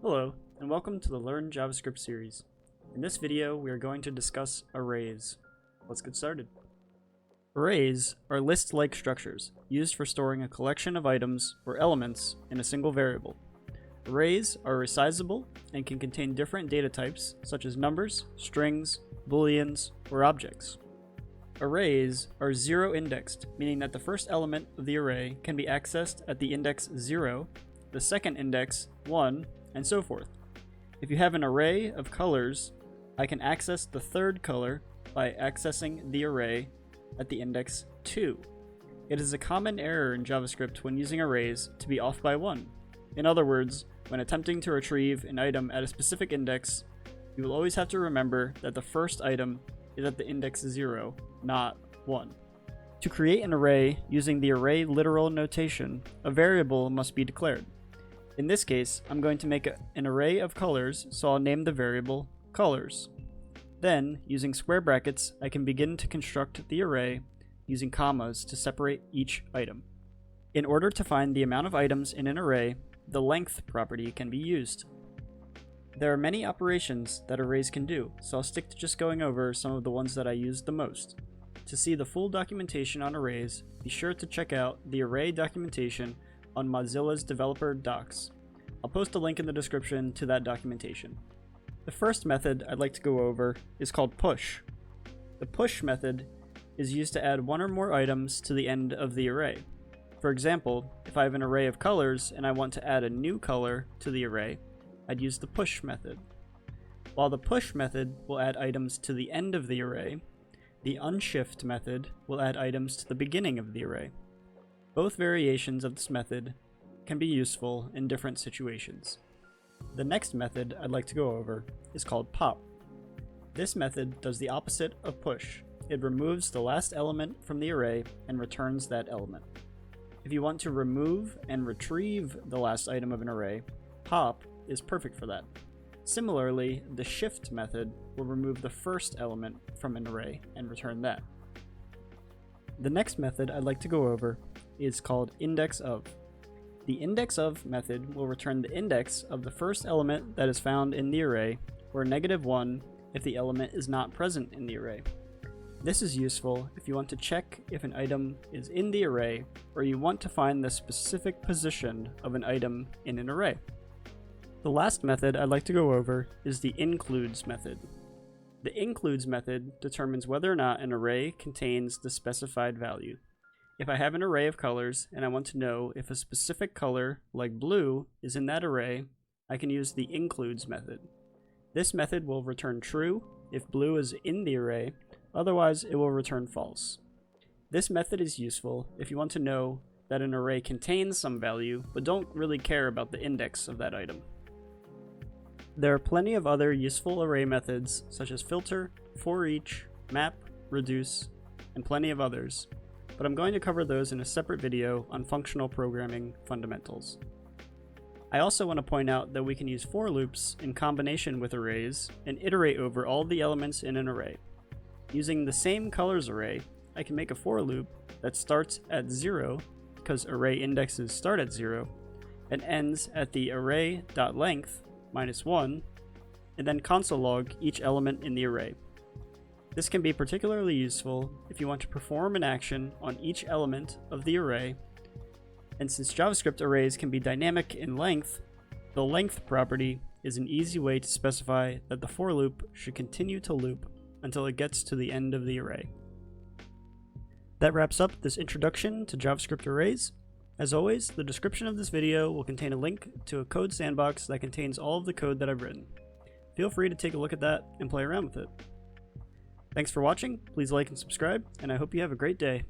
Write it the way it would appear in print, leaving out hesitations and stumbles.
Hello, and welcome to the Learn JavaScript series. In this video, we are going to discuss arrays. Let's get started. Arrays are list-like structures used for storing a collection of items or elements in a single variable. Arrays are resizable and can contain different data types such as numbers, strings, booleans, or objects. Arrays are zero-indexed, meaning that the first element of the array can be accessed at the index 0, the second index 1, and so forth. If you have an array of colors, I can access the third color by accessing the array at the index 2. It is a common error in JavaScript when using arrays to be off by 1. In other words, when attempting to retrieve an item at a specific index, you will always have to remember that the first item is at the index 0, not 1. To create an array using the array literal notation, a variable must be declared. In this case, I'm going to make an array of colors, so I'll name the variable colors. Then, using square brackets, I can begin to construct the array using commas to separate each item. In order to find the amount of items in an array, the length property can be used. There are many operations that arrays can do, so I'll stick to just going over some of the ones that I use the most. To see the full documentation on arrays, be sure to check out the array documentation on Mozilla's developer docs. I'll post a link in the description to that documentation. The first method I'd like to go over is called push. The push method is used to add one or more items to the end of the array. For example, if I have an array of colors and I want to add a new color to the array, I'd use the push method. While the push method will add items to the end of the array, the unshift method will add items to the beginning of the array. Both variations of this method can be useful in different situations. The next method I'd like to go over is called pop. This method does the opposite of push. It removes the last element from the array and returns that element. If you want to remove and retrieve the last item of an array, pop is perfect for that. Similarly, the shift method will remove the first element from an array and return that. The next method I'd like to go over is called index of. The index of method will return the index of the first element that is found in the array, or -1 if the element is not present in the array. This is useful if you want to check if an item is in the array, or you want to find the specific position of an item in an array. The last method I'd like to go over is the includes method. The includes method determines whether or not an array contains the specified value. If I have an array of colors and I want to know if a specific color, like blue, is in that array, I can use the includes method. This method will return true if blue is in the array, otherwise it will return false. This method is useful if you want to know that an array contains some value, but don't really care about the index of that item. There are plenty of other useful array methods, such as filter, for each, map, reduce, and plenty of others, but I'm going to cover those in a separate video on functional programming fundamentals. I also want to point out that we can use for loops in combination with arrays and iterate over all the elements in an array. Using the same colors array, I can make a for loop that starts at 0, because array indexes start at 0, and ends at the array.length -1, and then console log each element in the array. This can be particularly useful if you want to perform an action on each element of the array, and since JavaScript arrays can be dynamic in length, the length property is an easy way to specify that the for loop should continue to loop until it gets to the end of the array. That wraps up this introduction to JavaScript arrays. As always, the description of this video will contain a link to a code sandbox that contains all of the code that I've written. Feel free to take a look at that and play around with it. Thanks for watching, please like and subscribe, and I hope you have a great day.